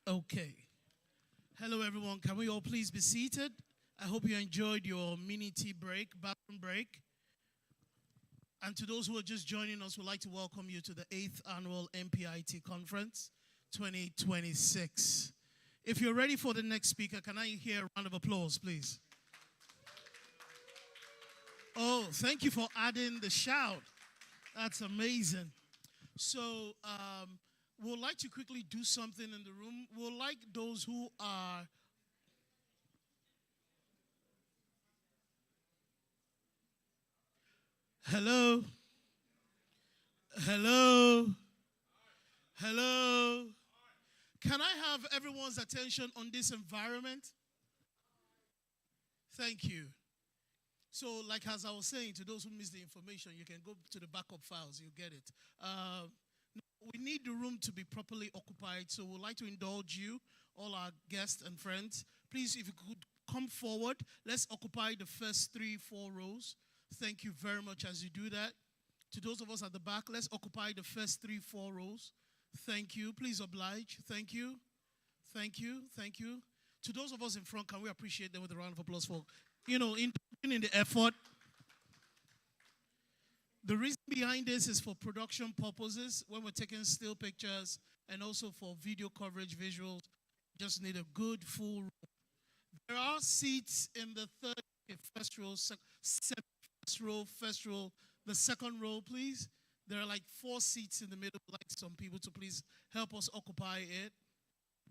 Okay. Hello, everyone. Can we all please be seated? I hope you enjoyed your mini tea break, bathroom break. And to those who are just joining us, we'd like to welcome you to the 8th Annual MPIT Conference 2026. If you're ready for the next speaker, can I hear a round of applause, please? Oh, thank you for adding the shout. That's amazing. So, we'd like to quickly do something in the room. We'd like those who are hello, hello, hello. Can I have everyone's attention on this environment? Thank you. So, like as I was saying, to those who missed the information, you can go to the backup files, you get it. We need the room to be properly occupied, so we'd like to indulge you, all our guests and friends. Please, if you could come forward, let's occupy the first 3-4 rows. Thank you very much as you do that. To those of us at the back, let's occupy the first 3-4 rows. Thank you. Please oblige. Thank you. Thank you. Thank you. To those of us in front, can we appreciate them with a round of applause for, in the effort. The reason behind this is for production purposes, when we're taking still pictures, and also for video coverage, visuals. Just need a good full row. There are seats in the first row, first row, the second row, please. There are like 4 seats in the middle. I'd like some people to please help us occupy it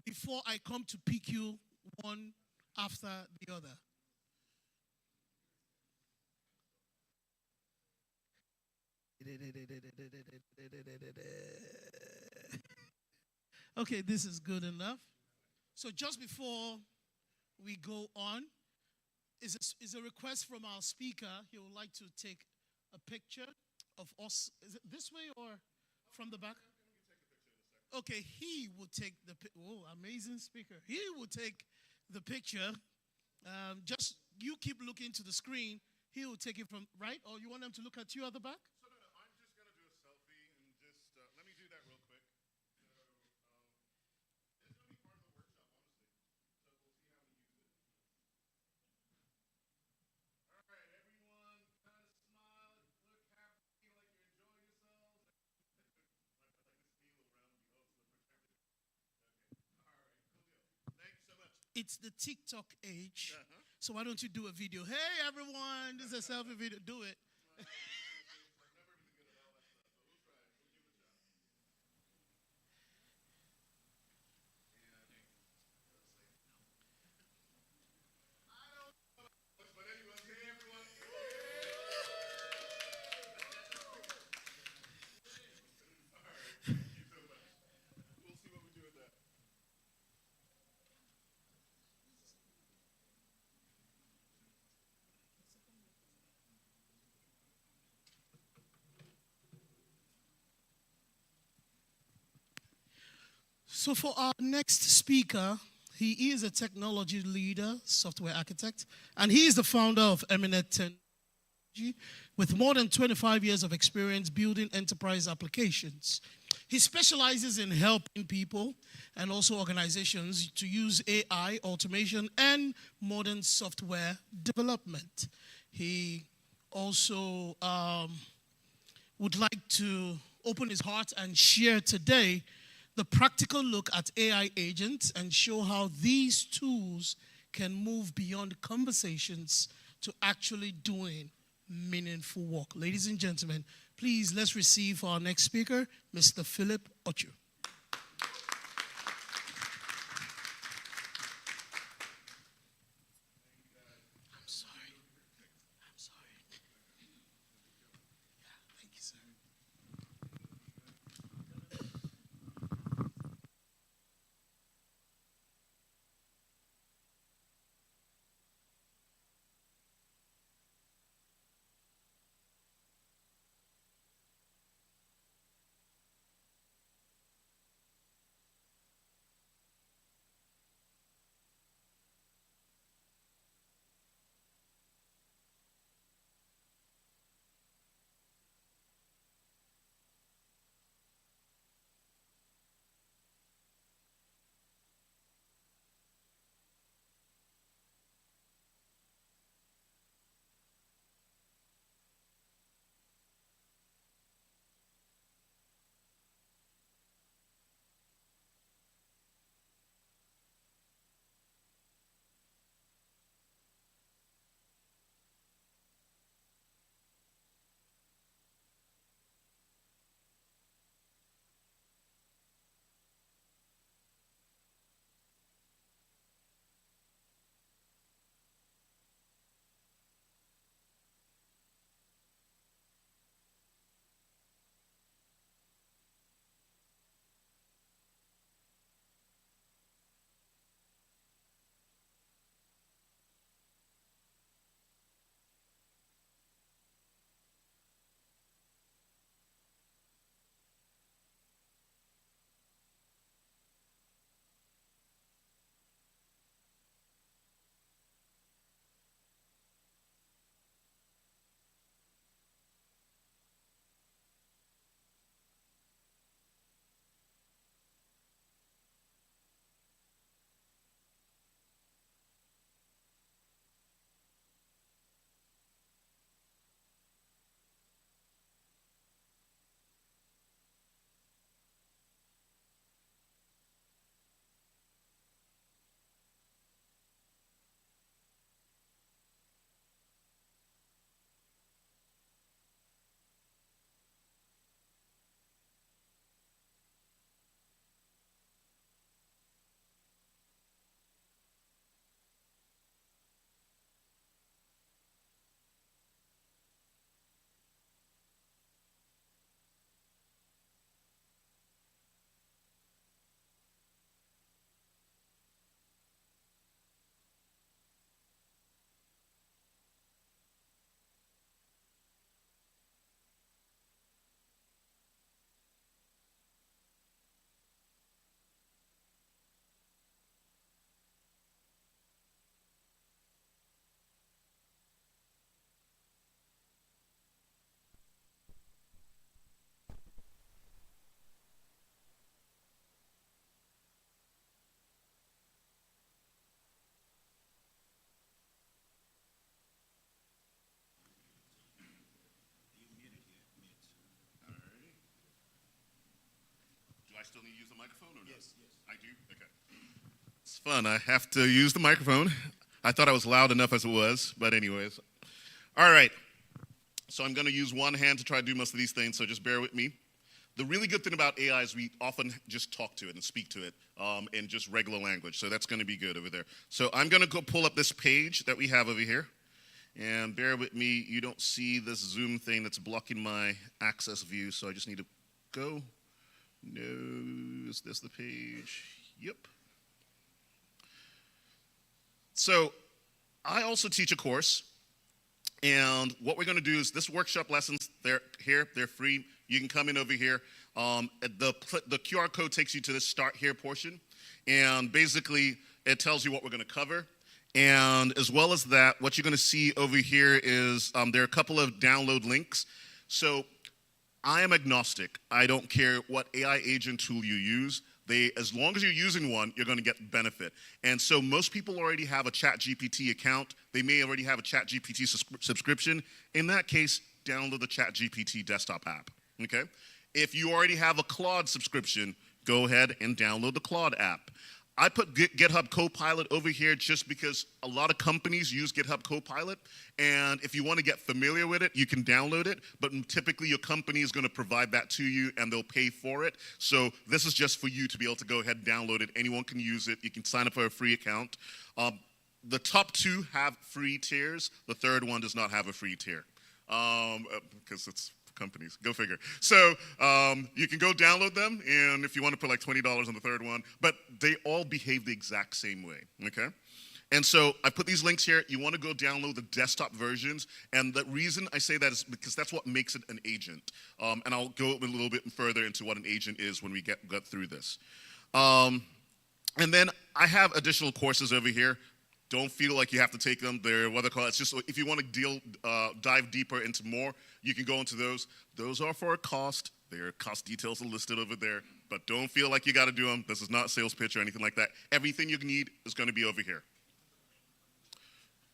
before I come to pick you one after the other. Okay, this is good enough. So just before we go on, is a request from our speaker. He would like to take a picture of us. Is it this way or from the back? Okay, he will take the amazing speaker. He will take the picture. Just you keep looking to the screen. He will take it from right, or you want them to look at you at the back? So no, I'm just gonna do a selfie and just let me do that real quick. So it's gonna be part of the workshop, honestly. So we'll see how we use it. All right, everyone, kind of smile, look happy, like you're enjoying yourselves. Like this needle around me. Oh, so much everything. Okay. All right, cool deal. Thanks so much. It's the TikTok age. So why don't you do a video? Hey, everyone, this is a selfie video. Do it. I'm never really good at all that stuff, but we'll try it. We'll give it a shot. I don't know but anyway, hey everyone. All right, thank you so much. We'll see what we do with that. So for our next speaker, he is a technology leader, software architect, and he is the founder of Eminent Technology with more than 25 years of experience building enterprise applications. He specializes in helping people and also organizations to use AI, automation, and modern software development. He also would like to open his heart and share today the practical look at AI agents and show how these tools can move beyond conversations to actually doing meaningful work. Ladies and gentlemen, please let's receive our next speaker, Mr. Philip Ochu. still need to use the microphone or no? Yes. I do? Okay. It's fun. I have to use the microphone. I thought I was loud enough as it was, but anyways. All right. So I'm going to use one hand to try to do most of these things, so just bear with me. The really good thing about AI is we often just talk to it and speak to it in just regular language, so that's going to be good over there. So I'm going to go pull up this page that we have over here, and bear with me. You don't see this Zoom thing that's blocking my access view, so I just need to go. No, is this the page? Yep. So I also teach a course, and what we're going to do is this workshop lessons, they're here, they're free. You can come in over here. The QR code takes you to the Start Here portion, and basically it tells you what we're going to cover. And as well as that, what you're going to see over here is there are a couple of download links. So I am agnostic. I don't care what AI agent tool you use. As long as you're using one, you're going to get benefit. And so most people already have a ChatGPT account. They may already have a ChatGPT subscription. In that case, download the ChatGPT desktop app. Okay? If you already have a Claude subscription, go ahead and download the Claude app. I put GitHub Copilot over here just because a lot of companies use GitHub Copilot, and if you want to get familiar with it, you can download it, but typically your company is going to provide that to you and they'll pay for it. So this is just for you to be able to go ahead and download it. Anyone can use it. You can sign up for a free account. The top two have free tiers. The third one does not have a free tier because it's companies. Go figure. So you can go download them, and if you want to put like $20 on the third one, but they all behave the exact same way, okay? And so I put these links here. You want to go download the desktop versions, and the reason I say that is because that's what makes it an agent. And I'll go a little bit further into what an agent is when we get through this. And then I have additional courses over here. Don't feel like you have to take them. They're what they call. It's just if you want to dive deeper into more, you can go into those. Those are for a cost. Their cost details are listed over there. But don't feel like you got to do them. This is not a sales pitch or anything like that. Everything you need is going to be over here.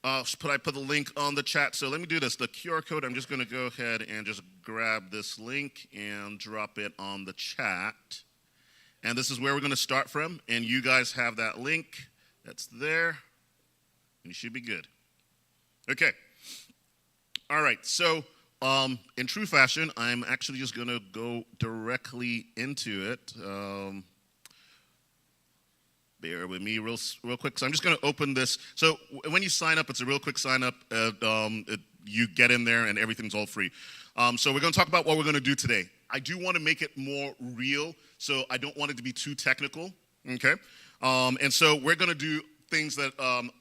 I put the link on the chat. So let me do this. The QR code. I'm just going to go ahead and just grab this link and drop it on the chat. And this is where we're going to start from. And you guys have that link that's there. And you should be good. Okay. All right. So in true fashion, I'm actually just going to go directly into it. Bear with me real quick. So I'm just going to open this. So when you sign up, it's a real quick sign up. You get in there and everything's all free. So we're going to talk about what we're going to do today. I do want to make it more real, so I don't want it to be too technical. Okay. And so we're going to do things that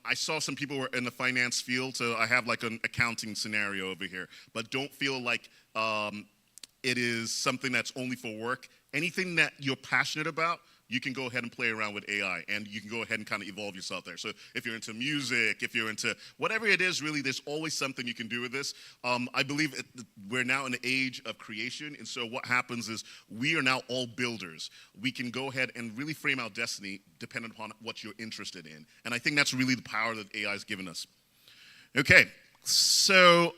I saw some people were in the finance field, so I have like an accounting scenario over here. But don't feel like it is something that's only for work. Anything that you're passionate about, you can go ahead and play around with AI, and you can go ahead and kind of evolve yourself there. So if you're into music, if you're into whatever it is, really, there's always something you can do with this. I believe we're now in the age of creation, and so what happens is we are now all builders. We can go ahead and really frame our destiny depending upon what you're interested in, and I think that's really the power that AI has given us. Okay, so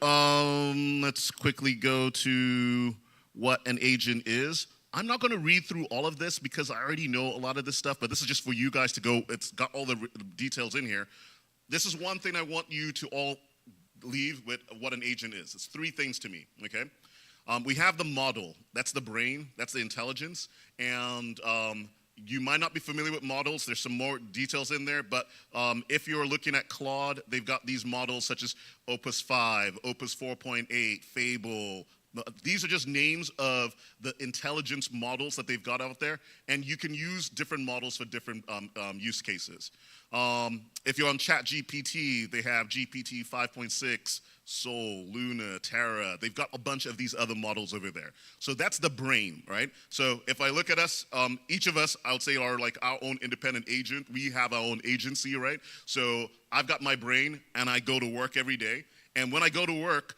let's quickly go to what an agent is. I'm not going to read through all of this because I already know a lot of this stuff, but this is just for you guys to go. It's got all the details in here. This is one thing I want you to all leave with what an agent is. It's three things to me, okay? We have the model. That's the brain. That's the intelligence. And you might not be familiar with models. There's some more details in there, but if you're looking at Claude, they've got these models such as Opus 5, Opus 4.8, Fable. These are just names of the intelligence models that they've got out there, and you can use different models for different use cases. If you're on ChatGPT, they have GPT 5.6, Sol, Luna, Terra. They've got a bunch of these other models over there. So that's the brain, right? So if I look at us, each of us, I would say, are like our own independent agent. We have our own agency, right? So I've got my brain, and I go to work every day. And when I go to work,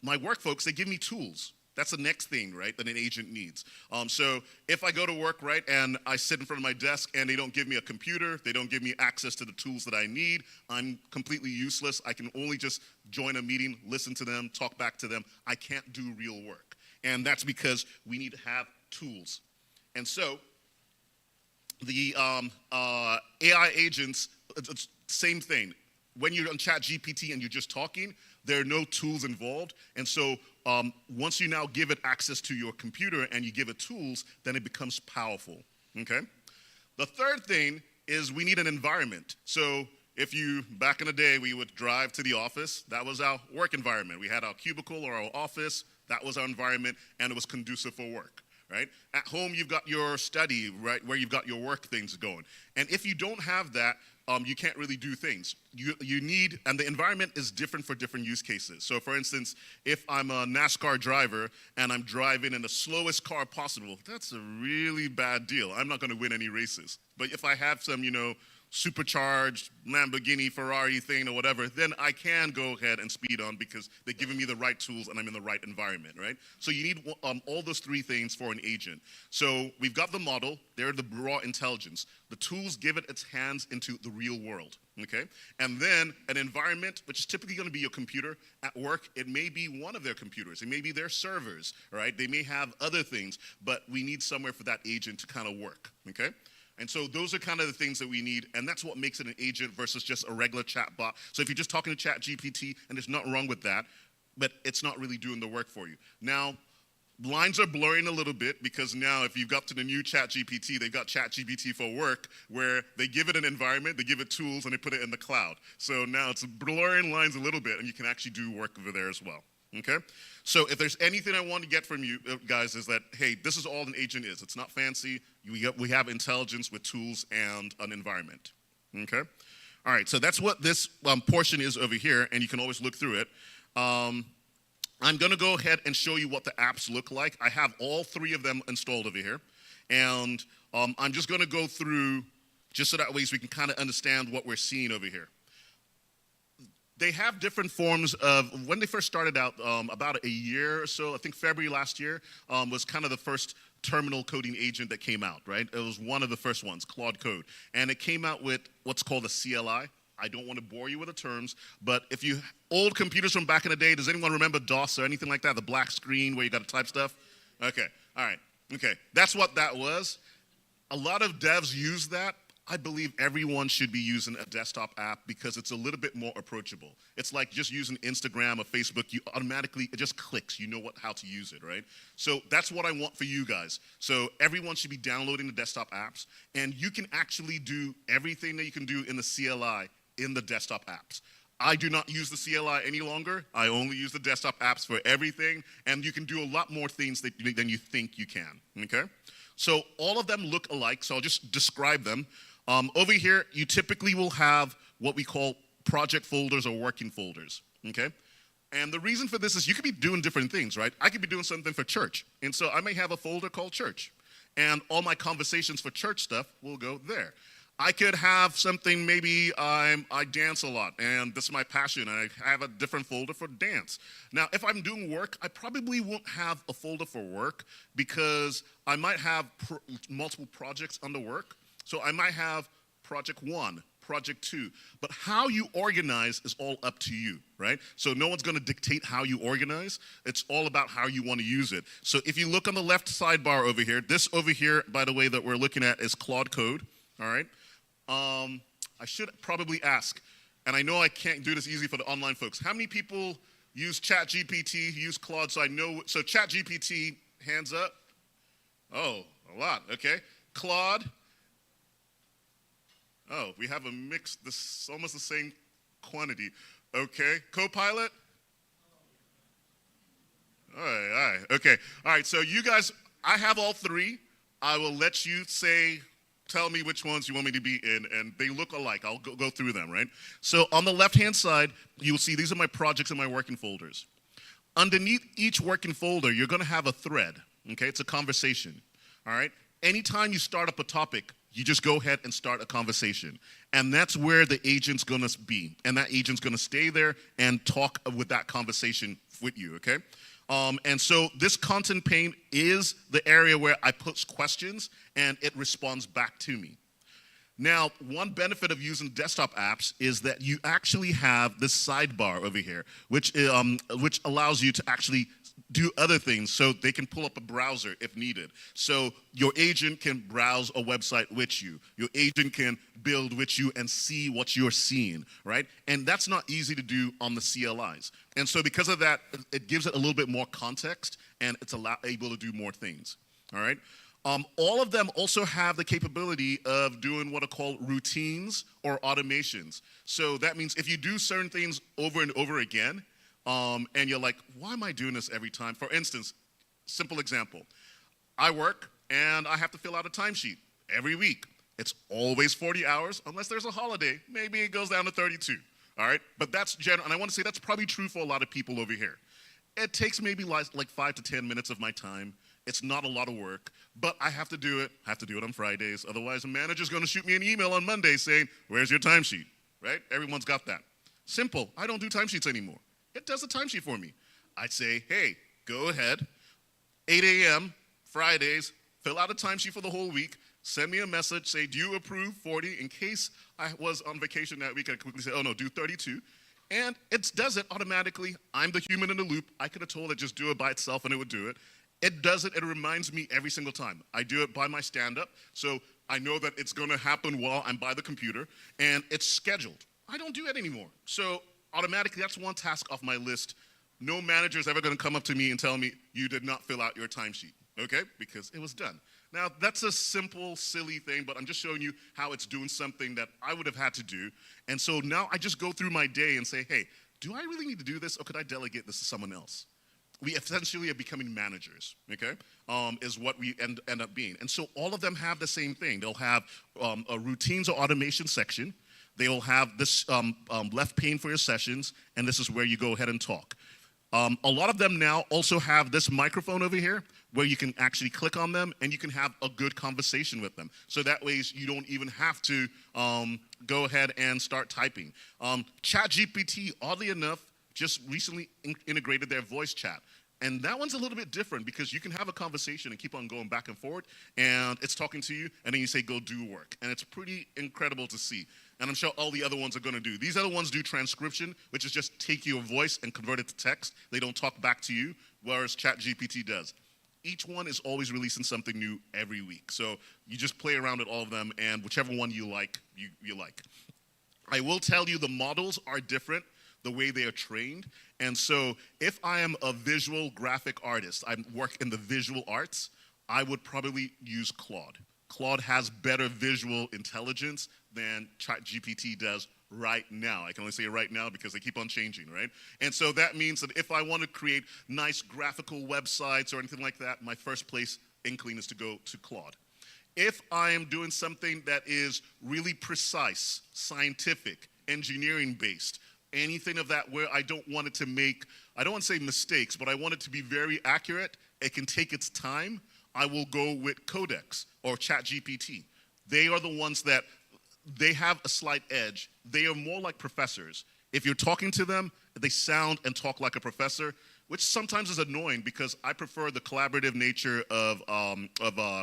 my work folks, they give me tools. That's the next thing, right, that an agent needs. So if I go to work, right, and I sit in front of my desk and they don't give me a computer, they don't give me access to the tools that I need, I'm completely useless. I can only just join a meeting, listen to them, talk back to them. I can't do real work. And that's because we need to have tools. And so The AI agents, it's same thing. When you're on Chat GPT and you're just talking, there are no tools involved. And so once you now give it access to your computer and you give it tools, then it becomes powerful, okay? The third thing is we need an environment. So if you, back in the day, we would drive to the office, that was our work environment. We had our cubicle or our office, that was our environment, and it was conducive for work, right? At home, you've got your study, right, where you've got your work things going. And if you don't have that, you can't really do things. You need, and the environment is different for different use cases. So for instance, if I'm a NASCAR driver and I'm driving in the slowest car possible, that's a really bad deal. I'm not gonna win any races. But if I have some, supercharged Lamborghini, Ferrari thing or whatever, then I can go ahead and speed on because they're giving me the right tools and I'm in the right environment, right? So you need all those three things for an agent. So we've got the model, they're the raw intelligence. The tools give it its hands into the real world, okay? And then an environment, which is typically gonna be your computer. At work, it may be one of their computers, it may be their servers, right? They may have other things, but we need somewhere for that agent to kind of work, okay? And so those are kind of the things that we need, and that's what makes it an agent versus just a regular chat bot. So if you're just talking to Chat GPT, and there's nothing wrong with that, but it's not really doing the work for you. Now, lines are blurring a little bit because now if you've got to the new Chat GPT, they've got Chat GPT for work where they give it an environment, they give it tools, and they put it in the cloud. So now it's blurring lines a little bit, and you can actually do work over there as well. Okay? So if there's anything I want to get from you guys is that, hey, this is all an agent is. It's not fancy. We have intelligence with tools and an environment. Okay? All right, so that's what this portion is over here, and you can always look through it. I'm going to go ahead and show you what the apps look like. I have all three of them installed over here, and I'm just going to go through just so that way so we can kind of understand what we're seeing over here. They have different forms of, when they first started out, about a year or so, I think February last year, was kind of the first terminal coding agent that came out, right? It was one of the first ones, Claude Code. And it came out with what's called a CLI. I don't want to bore you with the terms, but if you, old computers from back in the day, does anyone remember DOS or anything like that? The black screen where you got to type stuff? Okay, all right, okay. That's what that was. A lot of devs use that. I believe everyone should be using a desktop app because it's a little bit more approachable. It's like just using Instagram or Facebook. You automatically, it just clicks. You know how to use it, right? So that's what I want for you guys. So everyone should be downloading the desktop apps, and you can actually do everything that you can do in the CLI in the desktop apps. I do not use the CLI any longer. I only use the desktop apps for everything, and you can do a lot more things than you think you can, okay? So all of them look alike, so I'll just describe them. Over here, you typically will have what we call project folders or working folders, okay? And the reason for this is you could be doing different things, right? I could be doing something for church, and so I may have a folder called church, and all my conversations for church stuff will go there. I could have something, maybe I dance a lot, and this is my passion, and I have a different folder for dance. Now, if I'm doing work, I probably won't have a folder for work because I might have multiple projects under work. So I might have project 1, project 2, but how you organize is all up to you, right? So no one's gonna dictate how you organize. It's all about how you wanna use it. So if you look on the left sidebar over here, this over here, by the way, that we're looking at is Claude Code, all right? I should probably ask, and I know I can't do this easy for the online folks, how many people use ChatGPT, use Claude, so I know, so ChatGPT, hands up? Oh, a lot, okay. Claude? Oh, we have a mix, this almost the same quantity. Okay, Copilot? All right, okay. All right, so you guys, I have all three. I will let you tell me which ones you want me to be in, and they look alike. I'll go through them, right? So on the left-hand side, you'll see these are my projects and my working folders. Underneath each working folder, you're gonna have a thread, okay? It's a conversation, all right? Anytime you start up a topic, you just go ahead and start a conversation. And that's where the agent's gonna be. And that agent's gonna stay there and talk with that conversation with you, okay? And so this content pane is the area where I put questions and it responds back to me. Now, one benefit of using desktop apps is that you actually have this sidebar over here, which allows you to actually do other things, so they can pull up a browser if needed. So your agent can browse a website with you. Your agent can build with you and see what you're seeing, right? And that's not easy to do on the CLIs. And so because of that, it gives it a little bit more context, and it's able to do more things, all right? All of them also have the capability of doing what are called routines or automations. So that means if you do certain things over and over again, and you're like, why am I doing this every time? For instance, simple example. I work and I have to fill out a timesheet every week. It's always 40 hours, unless there's a holiday. Maybe it goes down to 32, all right? But that's general, and I want to say that's probably true for a lot of people over here. It takes maybe like 5 to 10 minutes of my time. It's not a lot of work, but I have to do it. I have to do it on Fridays. Otherwise, a manager's going to shoot me an email on Monday saying, where's your timesheet, right? Everyone's got that. Simple. I don't do timesheets anymore. It does a timesheet for me. I'd say, hey, go ahead, 8 a.m., Fridays, fill out a timesheet for the whole week, send me a message, say, do you approve 40? In case I was on vacation that week, I quickly say, oh no, do 32. And it does it automatically. I'm the human in the loop. I could have told it just do it by itself and it would do it. It does it. It reminds me every single time. I do it by my stand-up, so I know that it's going to happen while I'm by the computer, and it's scheduled. I don't do it anymore. So automatically, that's one task off my list. No manager is ever going to come up to me and tell me, you did not fill out your timesheet, okay? Because it was done. Now, that's a simple, silly thing, but I'm just showing you how it's doing something that I would have had to do. And so now I just go through my day and say, hey, do I really need to do this, or could I delegate this to someone else? We essentially are becoming managers, okay, is what we end up being. And so all of them have the same thing. They'll have a routines or automation section. They will have this left pane for your sessions, and this is where you go ahead and talk. A lot of them now also have this microphone over here where you can actually click on them and you can have a good conversation with them. So that way you don't even have to go ahead and start typing. ChatGPT, oddly enough, just recently integrated their voice chat. And that one's a little bit different because you can have a conversation and keep on going back and forth, and it's talking to you, and then you say, go do work. And it's pretty incredible to see. And I'm sure all the other ones are going to do. These other ones do transcription, which is just take your voice and convert it to text. They don't talk back to you, whereas ChatGPT does. Each one is always releasing something new every week. So you just play around with all of them, and whichever one you like, you like. I will tell you the models are different, the way they are trained. And so if I am a visual graphic artist, I work in the visual arts, I would probably use Claude. Claude has better visual intelligence than ChatGPT does right now. I can only say right now because they keep on changing, right? And so that means that if I want to create nice graphical websites or anything like that, my first place inkling is to go to Claude. If I am doing something that is really precise, scientific, engineering-based, anything of that where I don't want it to make, I don't want to say mistakes, but I want it to be very accurate, it can take its time, I will go with Codex or ChatGPT. They are the ones that, they have a slight edge. They are more like professors. If you're talking to them, they sound and talk like a professor, which sometimes is annoying because I prefer the collaborative nature of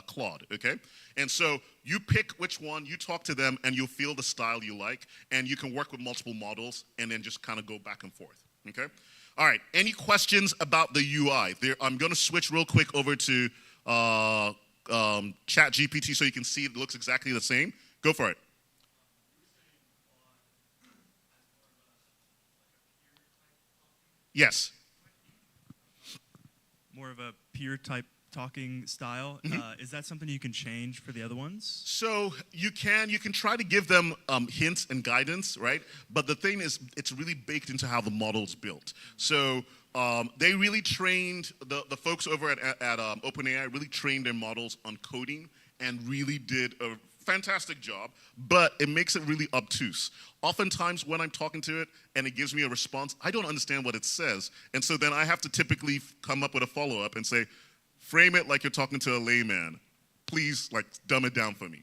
Claude, okay? And so you pick which one, you talk to them, and you'll feel the style you like, and you can work with multiple models and then just kind of go back and forth, okay? All right, any questions about the UI? I'm gonna switch real quick over to ChatGPT so you can see it looks exactly the same. Go for it. Yes. More of a peer type talking style. Is that something you can change for the other ones? So you can try to give them hints and guidance, right? But the thing is, it's really baked into how the model's built. So they really trained, the folks over at OpenAI really trained their models on coding and really did a fantastic job, but it makes it really obtuse. Oftentimes when I'm talking to it and it gives me a response, I don't understand what it says. And so then I have to typically come up with a follow-up and say, frame it like you're talking to a layman. Please, like, dumb it down for me.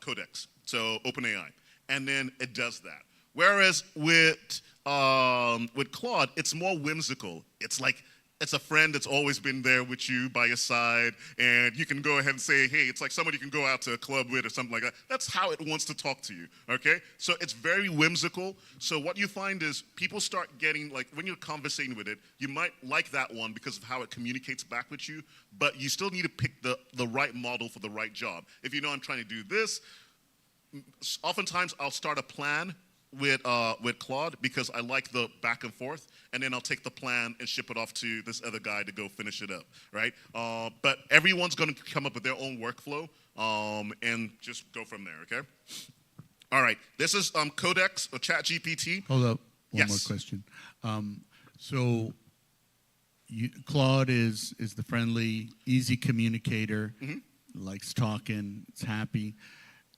Codex, so OpenAI. And then it does that. Whereas with Claude, it's more whimsical. It's like, it's a friend that's always been there with you by your side, and you can go ahead and say, hey, it's like somebody you can go out to a club with or something like that. That's how it wants to talk to you, okay? So it's very whimsical. So what you find is people start getting, like, when you're conversating with it, you might like that one because of how it communicates back with you, but you still need to pick the right model for the right job. If you know I'm trying to do this, oftentimes I'll start a plan with Claude because I like the back and forth, and then I'll take the plan and ship it off to this other guy to go finish it up, right? But everyone's going to come up with their own workflow and just go from there, okay? All right, this is Codex or ChatGPT. Hold up, one Yes. more question. Claude is the friendly, easy communicator, likes talking, it's happy.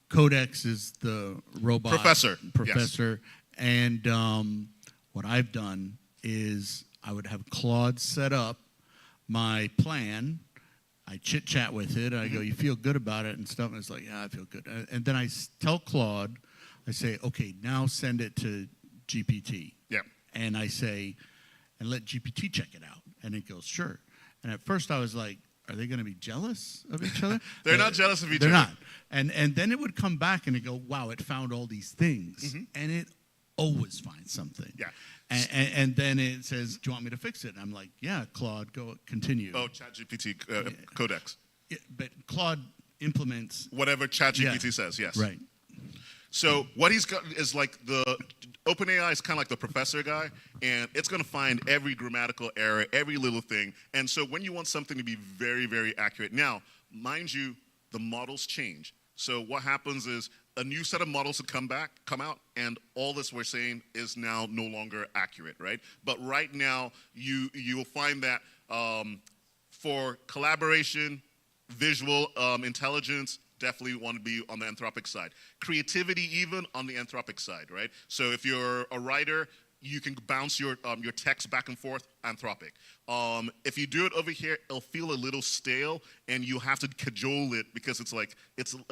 Codex is the robot Professor, and what I've done is I would have Claude set up my plan. I chit chat with it. I go, "You feel good about it?" and stuff. And it's like, "Yeah, I feel good." And then I tell Claude, I say, "Okay, now send it to GPT." Yeah. And I say, "And let GPT check it out." And it goes, "Sure." And at first I was like, are they going to be jealous of each other? They're not jealous of each They're other. not. And then it would come back and it go, wow, it found all these things. And it always finds something. Yeah. And then it says, do you want me to fix it? And I'm like, yeah, Claude, go continue. Oh, ChatGPT Codex. Yeah, but Claude implements. Whatever ChatGPT says, yes. Right. So what he's got is like the OpenAI is kind of like the professor guy, and it's going to find every grammatical error, every little thing. And so when you want something to be very, very accurate, now, mind you, the models change. So what happens is a new set of models will come out, and all this we're saying is now no longer accurate, right? But right now, you will find that for collaboration, visual intelligence, definitely want to be on the Anthropic side. Creativity even on the Anthropic side, right? So if you're a writer, you can bounce your text back and forth, Anthropic. If you do it over here, it'll feel a little stale, and you have to cajole it because it's a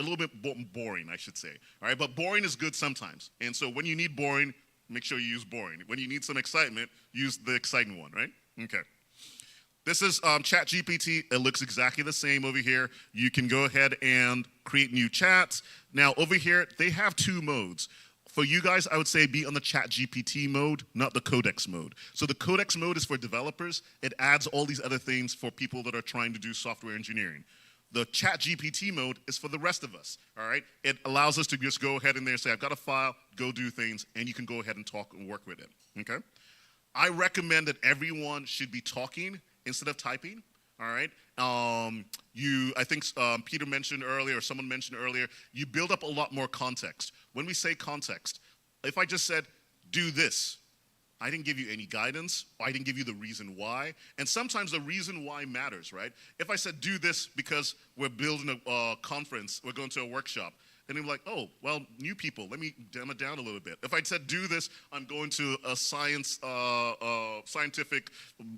little bit boring, I should say. All right, but boring is good sometimes. And so when you need boring, make sure you use boring. When you need some excitement, use the exciting one, right? Okay. This is ChatGPT. It looks exactly the same over here. You can go ahead and create new chats. Now, over here, they have two modes. For you guys, I would say be on the ChatGPT mode, not the Codex mode. So the Codex mode is for developers. It adds all these other things for people that are trying to do software engineering. The ChatGPT mode is for the rest of us, all right? It allows us to just go ahead in there and say, I've got a file, go do things, and you can go ahead and talk and work with it, okay? I recommend that everyone should be talking instead of typing, all right? I think Peter mentioned earlier, or someone mentioned earlier, you build up a lot more context. When we say context, if I just said, do this, I didn't give you any guidance, or I didn't give you the reason why, and sometimes the reason why matters, right? If I said, do this because we're building a conference, we're going to a workshop, and they're like, oh, well, new people, let me dumb it down a little bit. If I said do this, I'm going to a scientific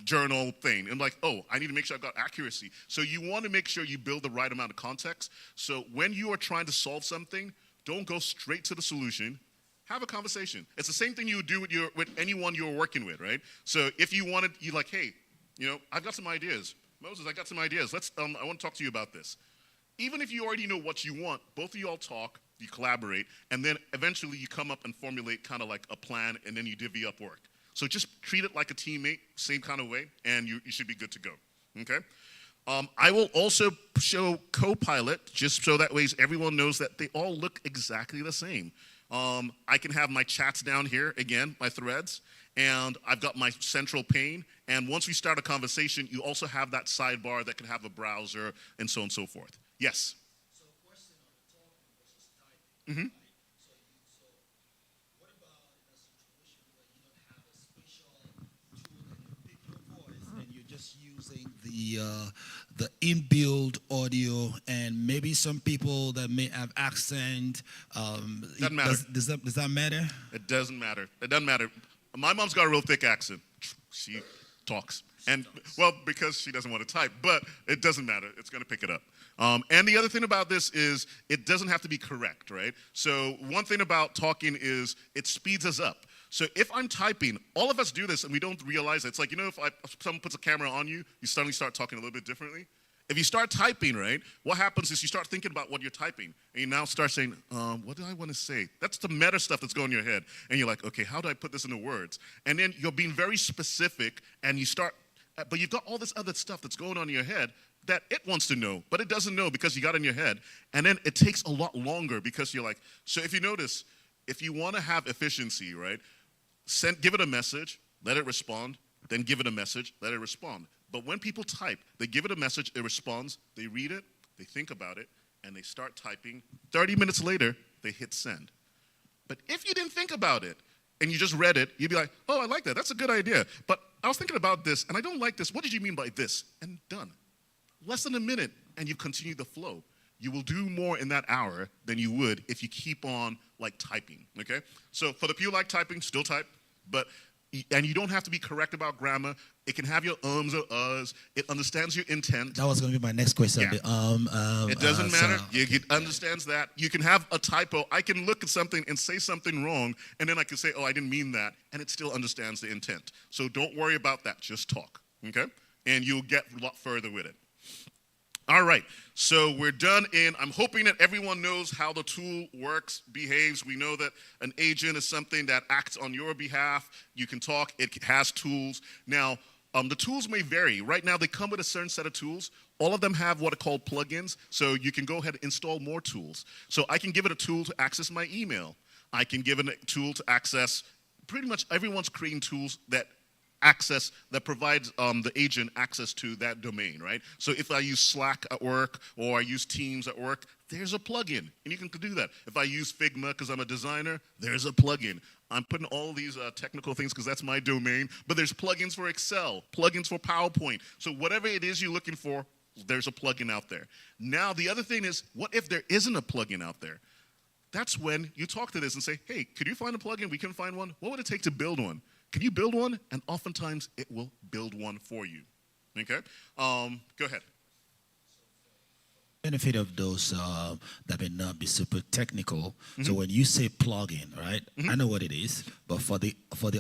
journal thing. And like, oh, I need to make sure I've got accuracy. So you want to make sure you build the right amount of context. So when you are trying to solve something, don't go straight to the solution. Have a conversation. It's the same thing you would do with anyone you're working with, right? So if you wanted, you're like, hey, I've got some ideas. Moses, I got some ideas. I want to talk to you about this. Even if you already know what you want, both of you all talk, you collaborate, and then eventually you come up and formulate kind of like a plan, and then you divvy up work. So just treat it like a teammate, same kind of way, and you should be good to go, okay? I will also show Copilot, just so that way everyone knows that they all look exactly the same. I can have my chats down here, again, my threads, and I've got my central pane, and once we start a conversation, you also have that sidebar that can have a browser, and so on and so forth. Yes? So question on the talking versus typing. Right? So what about in a situation where you don't have a special tool and you pick your voice and you're just using the inbuilt audio, and maybe some people that may have accent. Doesn't matter. Does that matter? It doesn't matter. It doesn't matter. My mom's got a real thick accent. She talks. Well, because she doesn't want to type, but it doesn't matter. It's going to pick it up. And the other thing about this is it doesn't have to be correct, right? So one thing about talking is it speeds us up. So if I'm typing, all of us do this and we don't realize it. It's like, if someone puts a camera on you, you suddenly start talking a little bit differently. If you start typing, right, what happens is you start thinking about what you're typing. And you now start saying, what do I want to say? That's the meta stuff that's going in your head. And you're like, okay, how do I put this into words? And then you're being very specific and you start, but you've got all this other stuff that's going on in your head that it wants to know, but it doesn't know because you got it in your head. And then it takes a lot longer because you're like, so if you notice, if you want to have efficiency, right, give it a message, let it respond, then give it a message, let it respond. But when people type, they give it a message, it responds, they read it, they think about it, and they start typing. 30 minutes later, they hit send. But if you didn't think about it and you just read it, you'd be like, oh, I like that. That's a good idea. But I was thinking about this, and I don't like this. What did you mean by this? And done. Less than a minute, and you've continued the flow. You will do more in that hour than you would if you keep on, typing, okay? So for the people like typing, still type, and you don't have to be correct about grammar. It can have your ums or uhs. It understands your intent. That was going to be my next question. Yeah. It doesn't matter. It understands that. You can have a typo. I can look at something and say something wrong, and then I can say, oh, I didn't mean that, and it still understands the intent. So don't worry about that. Just talk, okay? And you'll get a lot further with it. All right, so we're done I'm hoping that everyone knows how the tool works, behaves. We know that an agent is something that acts on your behalf. You can talk, it has tools. Now, the tools may vary. Right now, they come with a certain set of tools. All of them have what are called plugins, so you can go ahead and install more tools. So I can give it a tool to access my email. I can give it a tool to access, pretty much everyone's creating tools that provides the agent access to that domain, right? So if I use Slack at work or I use Teams at work, there's a plugin, and you can do that. If I use Figma because I'm a designer, there's a plugin. I'm putting all these technical things because that's my domain, but there's plugins for Excel, plugins for PowerPoint. So whatever it is you're looking for, there's a plugin out there. Now, the other thing is, what if there isn't a plugin out there? That's when you talk to this and say, hey, could you find a plugin? We can find one. What would it take to build one? Can you build one? And oftentimes, it will build one for you. Okay? Go ahead. Benefit of those that may not be super technical. So when you say plugin, right? I know what it is, but for the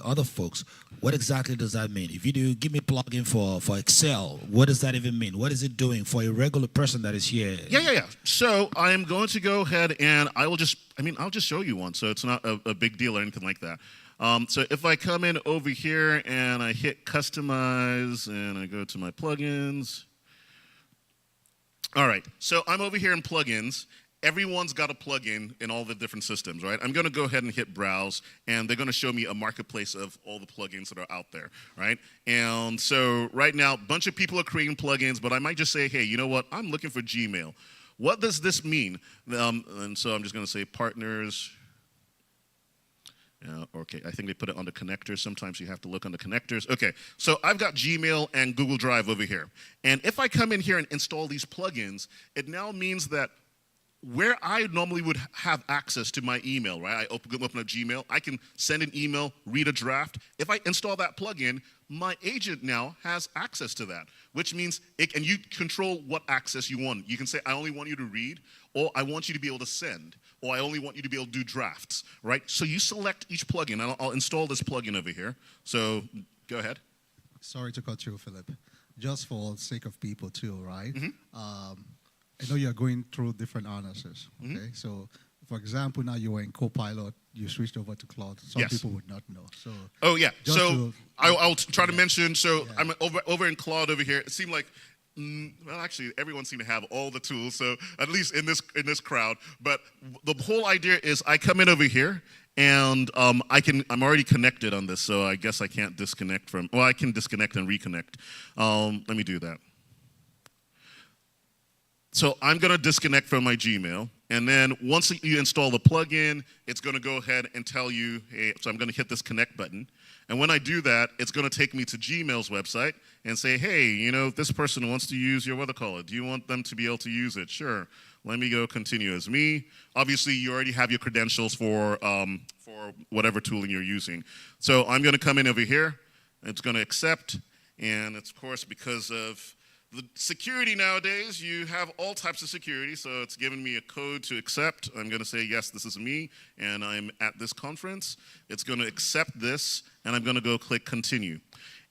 other folks, what exactly does that mean? If you do, give me plugin for Excel, what does that even mean? What is it doing for a regular person that is here? Yeah. So I'm going to go ahead and I'll just show you one. So it's not a big deal or anything like that. So if I come in over here and I hit customize and I go to my plugins. All right, so I'm over here in plugins. Everyone's got a plugin in all the different systems, right? I'm going to go ahead and hit browse, and they're going to show me a marketplace of all the plugins that are out there, right? And so right now, a bunch of people are creating plugins, but I might just say, hey, you know what? I'm looking for Gmail. What does this mean? And so I'm just going to say partners. Okay, I think they put it under connectors. Sometimes you have to look under connectors. Okay, so I've got Gmail and Google Drive over here. And if I come in here and install these plugins, it now means that where I normally would have access to my email, right? I open up Gmail. I can send an email, read a draft. If I install that plugin, my agent now has access to that, which means and you control what access you want. You can say, I only want you to read, or I want you to be able to send, or I only want you to be able to do drafts, right? So you select each plugin. I'll install this plugin over here. So go ahead. Sorry to cut you, Philip. Just for the sake of people too, right? I know you're going through different analysis, okay? So, for example, now you were in Copilot, you switched over to Cloud. Some people would not know. So. Oh, yeah. So I'll try to mention, I'm over in Cloud over here. It seemed like, well, actually, everyone seemed to have all the tools, so at least in this crowd. But the whole idea is I come in over here, and I'm already connected on this, so I guess I can't disconnect from, well, I can disconnect and reconnect. Let me do that. So I'm going to disconnect from my Gmail, and then once you install the plugin, it's going to go ahead and tell you, hey, so I'm going to hit this connect button. And when I do that, it's going to take me to Gmail's website and say, hey, you know, this person wants to use your what do you call it? Do you want them to be able to use it? Sure. Let me go continue as me. Obviously, you already have your credentials for whatever tooling you're using. So I'm going to come in over here. It's going to accept. And it's, of course, because of The security nowadays, you have all types of security. So it's giving me a code to accept. I'm going to say, yes, this is me, and I'm at this conference. It's going to accept this, and I'm going to go click continue.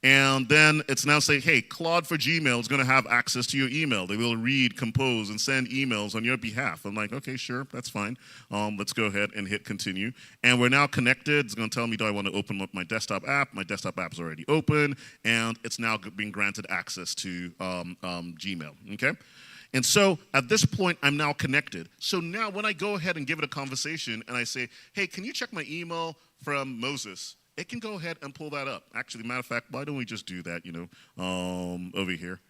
And then it's now saying, hey, Claude for Gmail is going to have access to your email. They will read, compose, and send emails on your behalf. I'm like, okay, sure, that's fine. Let's go ahead and hit continue. And we're now connected. It's going to tell me, do I want to open up my desktop app? My desktop app is already open, and it's now being granted access to Gmail, okay? And so at this point, I'm now connected. So now when I go ahead and give it a conversation and I say, hey, can you check my email from Moses? It can go ahead and pull that up. Actually, matter of fact, why don't we just do that, over here.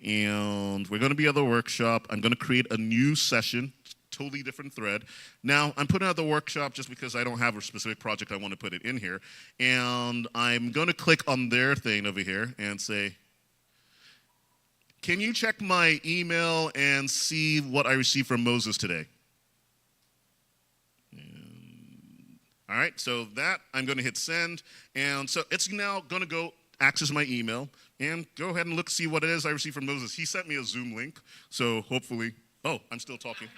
And we're going to be at the workshop. I'm going to create a new session, totally different thread. Now, I'm putting out the workshop just because I don't have a specific project I want to put it in here. And I'm going to click on their thing over here and say, can you check my email and see what I received from Moses today? All right, so that, I'm going to hit send. And so it's now going to go access my email and go ahead and look, see what it is I received from Moses. He sent me a Zoom link, so hopefully, oh, I'm still talking.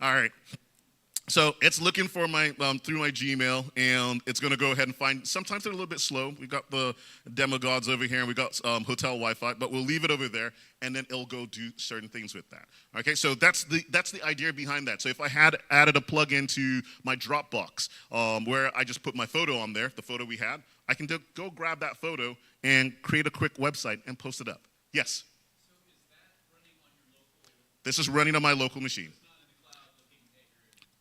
All right. So it's looking for my through my Gmail, and it's going to go ahead and find. Sometimes they're a little bit slow. We got the demigods over here, and we got hotel Wi-Fi, but we'll leave it over there, and then it'll go do certain things with that. Okay, so that's the idea behind that. So if I had added a plugin to my Dropbox, where I just put my photo on there, the photo we had, I can go grab that photo and create a quick website and post it up. Yes. So is that running on your local? This is running on my local machine.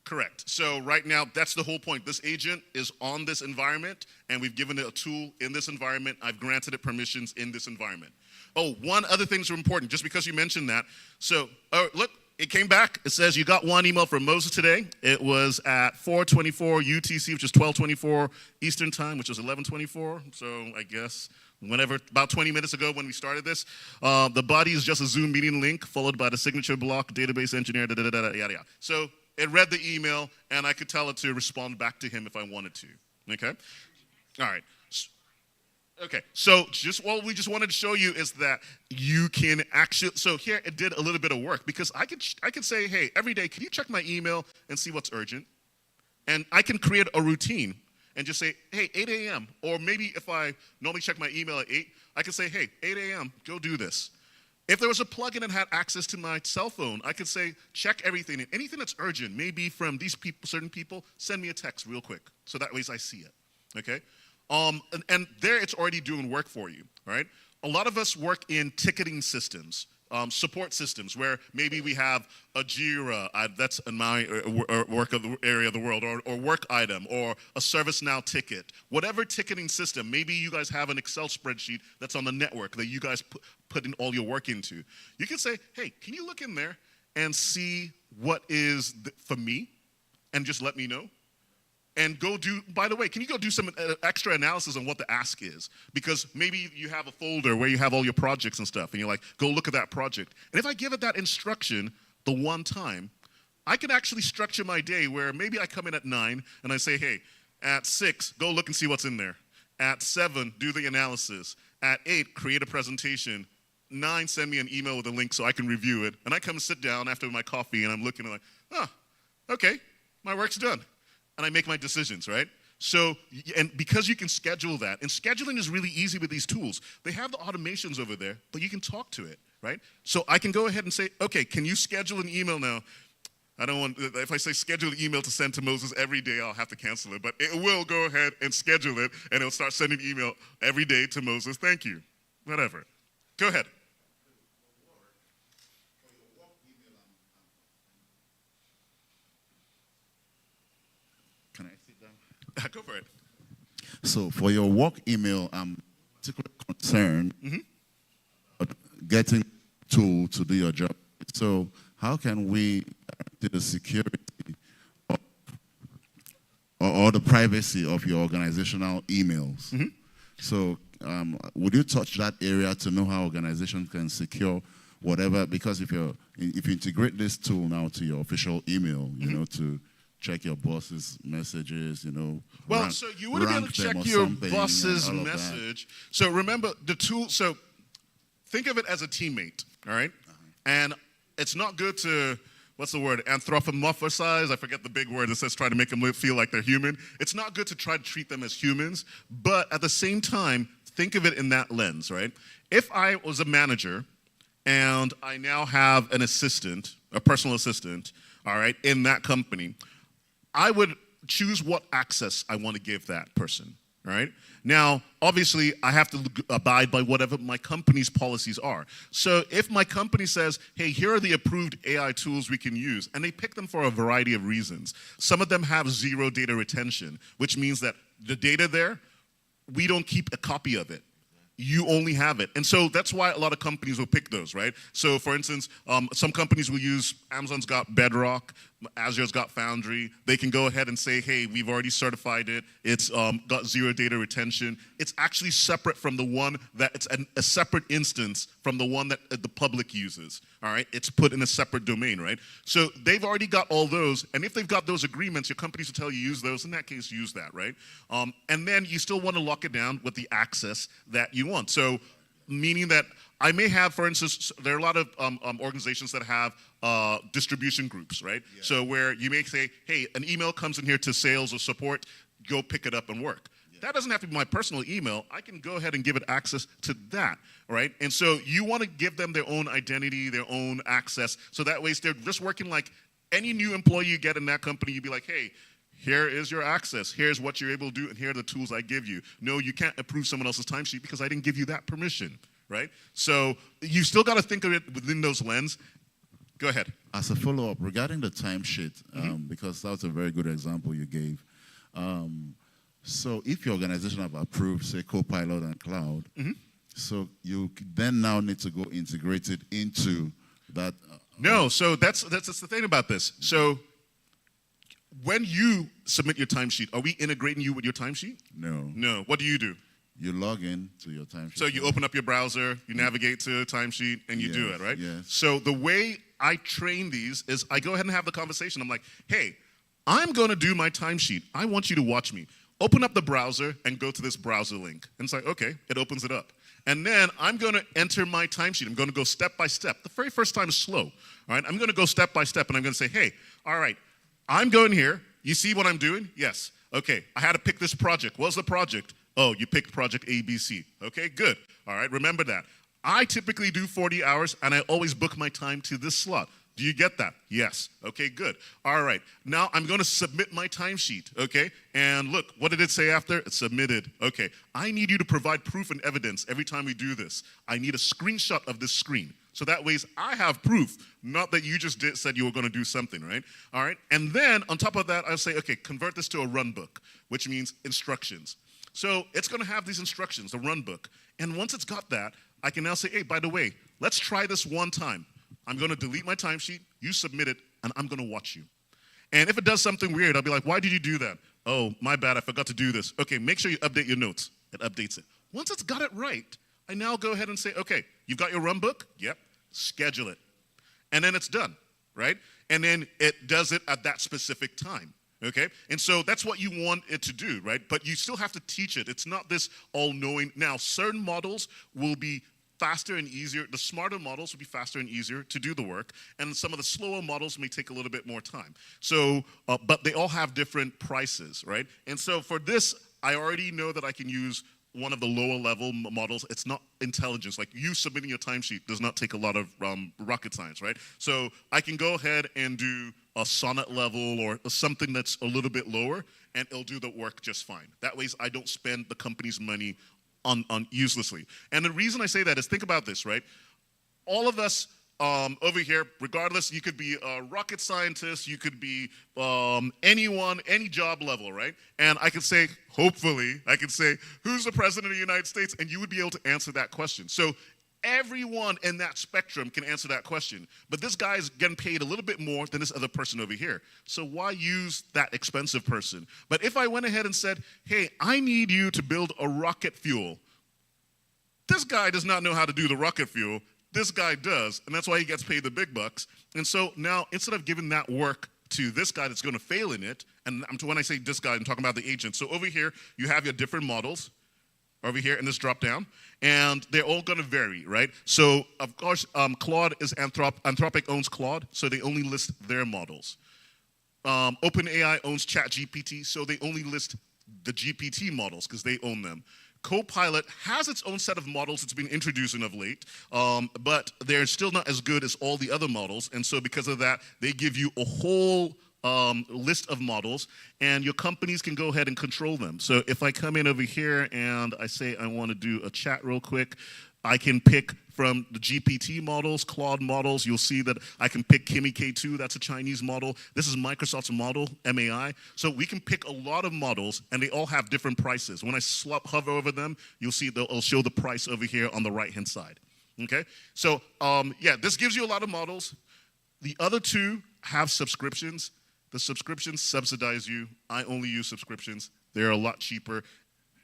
Correct. So right now, that's the whole point. This agent is on this environment, and we've given it a tool in this environment. I've granted it permissions in this environment. Oh, one other thing is important, just because you mentioned that. So, look, it came back. It says you got one email from Moses today. It was at 4:24 UTC, which is 12:24 Eastern Time, which is 11:24. So I guess whenever, about 20 minutes ago when we started this. The body is just a Zoom meeting link, followed by the signature block, database engineer, yada, yada. So it read the email, and I could tell it to respond back to him if I wanted to. Okay? All right. Okay, so what we just wanted to show you is that you can actually, so here it did a little bit of work, because I could say, hey, every day, can you check my email and see what's urgent? And I can create a routine and just say, hey, 8 a.m. Or maybe if I normally check my email at 8, I could say, hey, 8 a.m., go do this. If there was a plugin that had access to my cell phone, I could say, check everything. And anything that's urgent, maybe from these people, certain people, send me a text real quick. So that way I see it, okay? And there it's already doing work for you, right? A lot of us work in ticketing systems, support systems, where maybe we have a JIRA, that's in my work of the area of the world, or work item, or a ServiceNow ticket. Whatever ticketing system, maybe you guys have an Excel spreadsheet that's on the network that you guys put in all your work into. You can say, hey, can you look in there and see what is for me, and just let me know? And go do, by the way, can you go do some extra analysis on what the ask is? Because maybe you have a folder where you have all your projects and stuff, and you're like, go look at that project. And if I give it that instruction the one time, I can actually structure my day where maybe I come in at 9, and I say, hey, at 6, go look and see what's in there. At 7, do the analysis. At 8, create a presentation. 9, send me an email with a link so I can review it. And I come and sit down after my coffee, and I'm looking and like, oh, okay, my work's done. And I make my decisions, right? So, and because you can schedule that, and scheduling is really easy with these tools. They have the automations over there, but you can talk to it, right? So I can go ahead and say, okay, can you schedule an email now? I don't want, if I say schedule an email to send to Moses every day, I'll have to cancel it. But it will go ahead and schedule it, and it'll start sending email every day to Moses. Thank you. Whatever. Go ahead. Can I sit down? Go for it. So for your work email, I'm particularly concerned about getting tool to do your job. So how can we guarantee the security or the privacy of your organizational emails? Mm-hmm. So would you touch that area to know how organizations can secure whatever? Because if you integrate this tool now to your official email, you know, to check your boss's messages, Well, rank- so you wouldn't be able rank to them check or your something boss's and all of that. message. So remember the tool. So think of it as a teammate, all right? And it's not good to, what's the word, anthropomorphize? I forget the big word that says try to make them feel like they're human. It's not good to try to treat them as humans, but at the same time, think of it in that lens, right? If I was a manager and I now have an assistant, a personal assistant, all right, in that company, I would choose what access I want to give that person, all right? Now, obviously, I have to abide by whatever my company's policies are. So if my company says, hey, here are the approved AI tools we can use, and they pick them for a variety of reasons. Some of them have zero data retention, which means that the data there, we don't keep a copy of it. You only have it. And so that's why a lot of companies will pick those, right? So for instance, some companies will use, Amazon's got Bedrock, Azure's got Foundry. They can go ahead and say, hey, we've already certified it. It's got zero data retention. It's actually separate from the one that, it's a separate instance from the one that the public uses, all right? It's put in a separate domain, right? So they've already got all those, and if they've got those agreements, your companies will tell you use those. In that case, use that, right? And then you still want to lock it down with the access that you want. So meaning that I may have, for instance, there are a lot of organizations that have distribution groups, right? Yeah. So where you may say, hey, an email comes in here to sales or support, go pick it up and work. Yeah. That doesn't have to be my personal email. I can go ahead and give it access to that, right? And so you want to give them their own identity, their own access, so that way they're just working like any new employee you get in that company, you'd be like, hey, here is your access. Here's what you're able to do, and here are the tools I give you. No, you can't approve someone else's timesheet because I didn't give you that permission, right? So you still got to think of it within those lens. Go ahead. As a follow-up, regarding the timesheet, because that was a very good example you gave. So if your organization have approved, say, Copilot and Cloud, so you then now need to go integrate it into that. No, so that's the thing about this. So when you submit your timesheet, are we integrating you with your timesheet? No. No. What do? You log in to your timesheet. So you open up your browser, you navigate to a timesheet, and you do it, right? Yes. So the way I train these is I go ahead and have the conversation. I'm like, hey, I'm going to do my timesheet. I want you to watch me. Open up the browser and go to this browser link. And it's like, okay, it opens it up. And then I'm going to enter my timesheet. I'm going to go step by step. The very first time is slow, all right? I'm going to go step by step, and I'm going to say, hey, all right, I'm going here. You see what I'm doing? Yes. Okay, I had to pick this project. What's the project? Oh, you picked project ABC. Okay, good. All right, remember that. I typically do 40 hours, and I always book my time to this slot. Do you get that? Yes. Okay, good. All right. Now I'm going to submit my timesheet, okay? And look, what did it say after? It's submitted. Okay. I need you to provide proof and evidence every time we do this. I need a screenshot of this screen. So that way I have proof, not that you just said you were going to do something, right? All right. And then on top of that, I'll say, okay, convert this to a run book, which means instructions. So it's going to have these instructions, a run book. And once it's got that, I can now say, hey, by the way, let's try this one time. I'm going to delete my timesheet, you submit it, and I'm going to watch you. And if it does something weird, I'll be like, why did you do that? Oh, my bad, I forgot to do this. Okay, make sure you update your notes. It updates it. Once it's got it right, I now go ahead and say, okay, you've got your run book? Yep. Schedule it. And then it's done, right? And then it does it at that specific time. Okay? And so that's what you want it to do, right? But you still have to teach it. It's not this all-knowing. Now, certain models will be faster and easier. The smarter models will be faster and easier to do the work, and some of the slower models may take a little bit more time. So, but they all have different prices, right? And so for this, I already know that I can use one of the lower level models. It's not intelligence. Like you submitting your timesheet does not take a lot of rocket science, right? So I can go ahead and do a sonnet level or something that's a little bit lower, and it'll do the work just fine. That way I don't spend the company's money on uselessly. And the reason I say that is, think about this, right? All of us over here, regardless, you could be a rocket scientist, you could be anyone, any job level, right? And I could say, hopefully, I could say, who's the president of the United States? And you would be able to answer that question. So everyone in that spectrum can answer that question. But this guy is getting paid a little bit more than this other person over here. So why use that expensive person? But if I went ahead and said, hey, I need you to build a rocket fuel. This guy does not know how to do the rocket fuel. This guy does, and that's why he gets paid the big bucks. And so now, instead of giving that work to this guy that's going to fail in it. And when I say this guy, I'm talking about the agent. So over here, you have your different models over here in this drop down, and they're all going to vary, right? So of course, Claude is Anthropic owns Claude, so they only list their models. OpenAI owns ChatGPT, so they only list the GPT models because they own them. Copilot has its own set of models it's been introducing of late, but they're still not as good as all the other models, and so because of that, they give you a whole list of models, and your companies can go ahead and control them. So if I come in over here and I say I want to do a chat real quick, I can pick from the GPT models, Claude models. You'll see that I can pick Kimi K2, that's a Chinese model. This is Microsoft's model, MAI. So we can pick a lot of models, and they all have different prices. When I hover over them, you'll see it'll show the price over here on the right-hand side. Okay? So, yeah, this gives you a lot of models. The other two have subscriptions. The subscriptions subsidize you. I only use subscriptions. They're a lot cheaper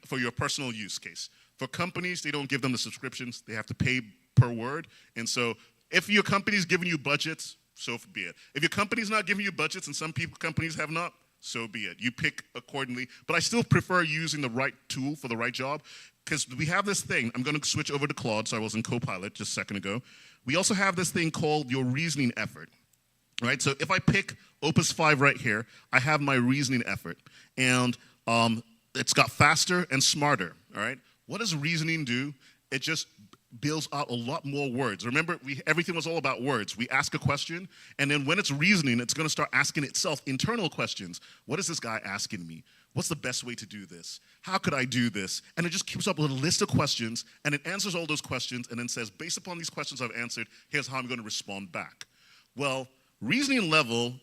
for your personal use case. For companies, they don't give them the subscriptions. They have to pay per word. And so if your company's giving you budgets, so be it. If your company's not giving you budgets, and some companies have not, so be it. You pick accordingly. But I still prefer using the right tool for the right job, because we have this thing. I'm going to switch over to Claude, so I was in Copilot just a second ago. We also have this thing called your reasoning effort. Right? So if I pick Opus 5 right here, I have my reasoning effort. And it's got faster and smarter. All right? What does reasoning do? It just builds out a lot more words. Remember, everything was all about words. We ask a question, and then when it's reasoning, it's going to start asking itself internal questions. What is this guy asking me? What's the best way to do this? How could I do this? And it just keeps up with a list of questions, and it answers all those questions, and then says, based upon these questions I've answered, here's how I'm going to respond back. Well, reasoning level,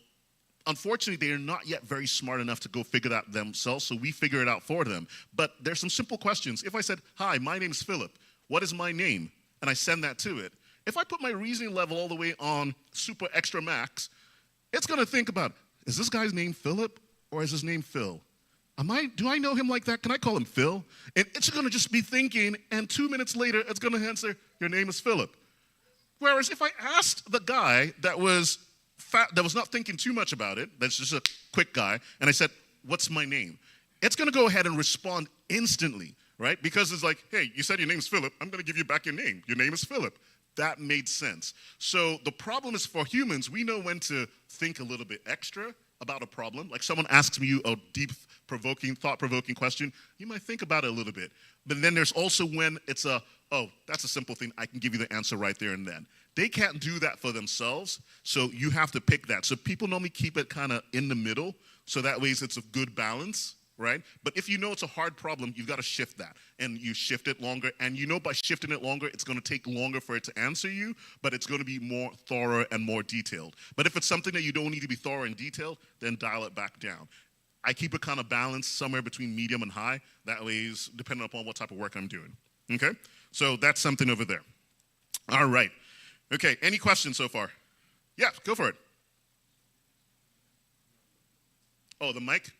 unfortunately, they are not yet very smart enough to go figure that themselves, so we figure it out for them. But there's some simple questions. If I said, hi, my name's Philip, what is my name? And I send that to it. If I put my reasoning level all the way on super extra max, it's going to think about, is this guy's name Philip or is his name Phil? Do I know him like that? Can I call him Phil? And it's going to just be thinking, and 2 minutes later, it's going to answer, your name is Philip. Whereas if I asked the guy that was not thinking too much about it, that's just a quick guy, and I said, what's my name? It's going to go ahead and respond instantly, right? Because it's like, hey, you said your name is Philip, I'm going to give you back your name. Your name is Philip. That made sense. So the problem is for humans, we know when to think a little bit extra about a problem. Like someone asks me a deep, thought-provoking question, you might think about it a little bit. But then there's also when it's that's a simple thing, I can give you the answer right there and then. They can't do that for themselves, so you have to pick that. So people normally keep it kind of in the middle, so that way it's a good balance, right? But if you know it's a hard problem, you've got to shift that. And you shift it longer, and you know by shifting it longer, it's going to take longer for it to answer you, but it's going to be more thorough and more detailed. But if it's something that you don't need to be thorough and detailed, then dial it back down. I keep it kind of balanced somewhere between medium and high. That way is depending upon what type of work I'm doing. Okay? So that's something over there. All right. Okay, any questions so far? Yeah, go for it. Oh, the mic?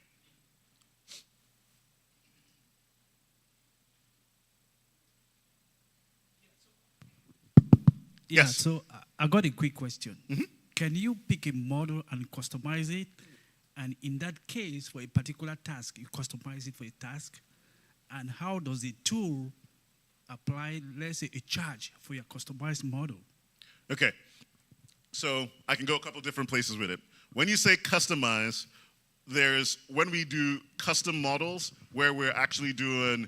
Yeah, Yes. so I got a quick question. Mhm. Can you pick a model and customize it? And in that case, for a particular task, you customize it for a task? And how does the tool apply, let's say, a charge for your customized model? Okay, so I can go a couple different places with it. When you say customize, when we do custom models where we're actually doing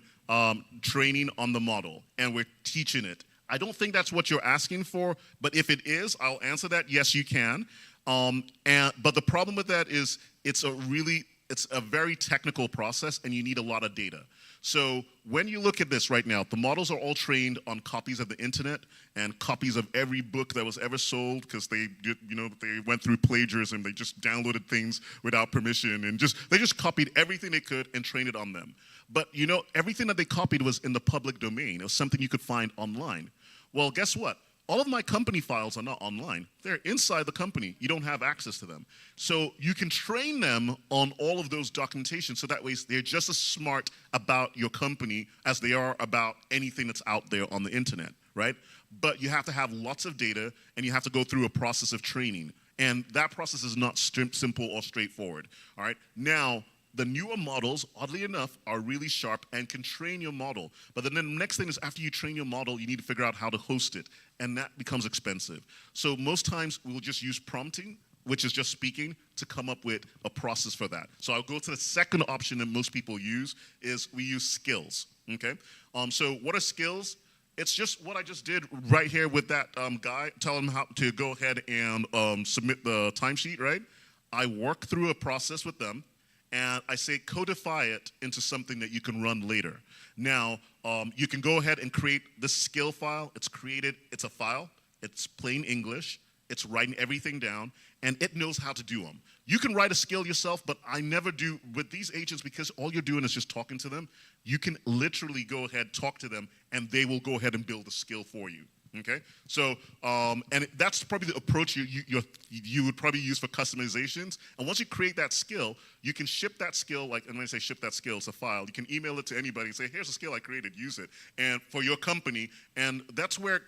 training on the model and we're teaching it. I don't think that's what you're asking for, but if it is, I'll answer that. Yes, you can. But the problem with that is it's a very technical process and you need a lot of data. So when you look at this right now, the models are all trained on copies of the internet and copies of every book that was ever sold because they went through plagiarism. They just downloaded things without permission and they just copied everything they could and trained it on them. But everything that they copied was in the public domain. It was something you could find online. Well, guess what? All of my company files are not online. They're inside the company. You don't have access to them. So you can train them on all of those documentation so that way they're just as smart about your company as they are about anything that's out there on the internet, right? But you have to have lots of data and you have to go through a process of training. And that process is not simple or straightforward. All right. Now, the newer models, oddly enough, are really sharp and can train your model. But then the next thing is after you train your model, you need to figure out how to host it. And that becomes expensive. So most times we'll just use prompting, which is just speaking, to come up with a process for that. So I'll go to the second option that most people use is we use skills. Okay. So what are skills? It's just what I just did right here with that guy. Tell him how to go ahead and submit the timesheet, right? I work through a process with them, and I say codify it into something that you can run later. Now, you can go ahead and create this skill file. It's created. It's a file. It's plain English. It's writing everything down, and it knows how to do them. You can write a skill yourself, but I never do with these agents because all you're doing is just talking to them. You can literally go ahead, talk to them, and they will go ahead and build the skill for you. Okay, so that's probably the approach you would probably use for customizations. And once you create that skill, you can ship that skill. Like, and when I say ship that skill, it's a file. You can email it to anybody and say, "Here's a skill I created. Use it." And for your company, and that's where.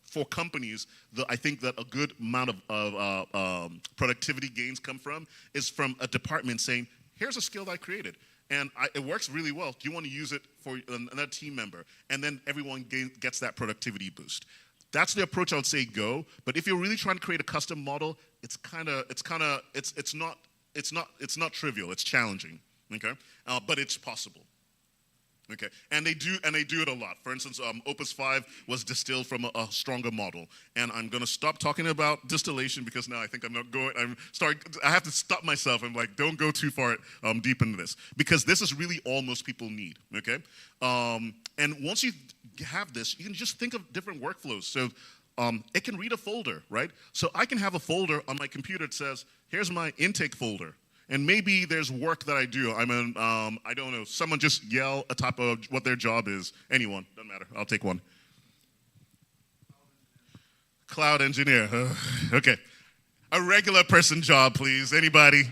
For companies, I think that a good amount of productivity gains come from is from a department saying, here's a skill that I created. And it works really well. Do you want to use it for another team member? And then everyone gets that productivity boost. That's the approach I would say go. But if you're really trying to create a custom model, it's not trivial. It's challenging. Okay, but it's possible. Okay, and they do it a lot. For instance, Opus 5 was distilled from a stronger model, and I'm going to stop talking about distillation because now I think I have to stop myself. I'm like, don't go too far deep into this because this is really all most people need. Okay, and once you have this, you can just think of different workflows. So it can read a folder, right? So I can have a folder on my computer that says, here's my intake folder. And maybe there's work that I do. I don't know, someone just yell a type of what their job is. Anyone, doesn't matter, I'll take one. Cloud engineer, okay. A regular person job, please, anybody?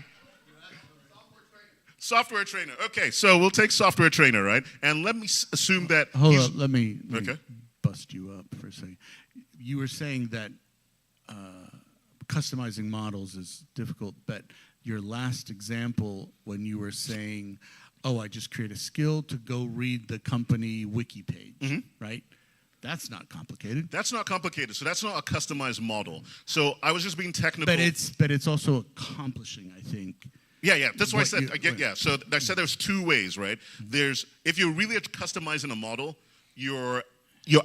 Software trainer, okay, so we'll take software trainer, right? And let me assume that Hold up, let me okay. bust you up for a second. You were saying that customizing models is difficult, but your last example when you were saying, oh, I just create a skill to go read the company wiki page, right? That's not complicated. That's not complicated, so that's not a customized model. So I was just being technical. But it's also accomplishing, I think. Yeah, that's what I said. So I said there's two ways, right? There's, if you're really customizing a model, you're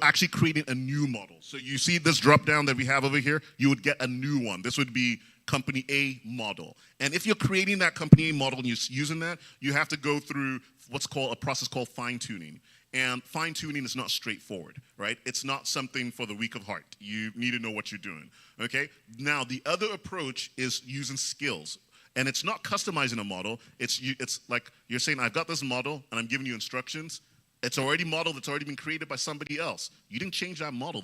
actually creating a new model. So you see this drop down that we have over here, you would get a new one. This would be company A model. And if you're creating that company A model and you're using that, you have to go through what's called a process called fine-tuning. And fine-tuning is not straightforward, right? It's not something for the weak of heart. You need to know what you're doing, okay? Now, the other approach is using skills. And it's not customizing a model. It's like you're saying, I've got this model, and I'm giving you instructions. It's already modeled. It's already been created by somebody else. You didn't change that model.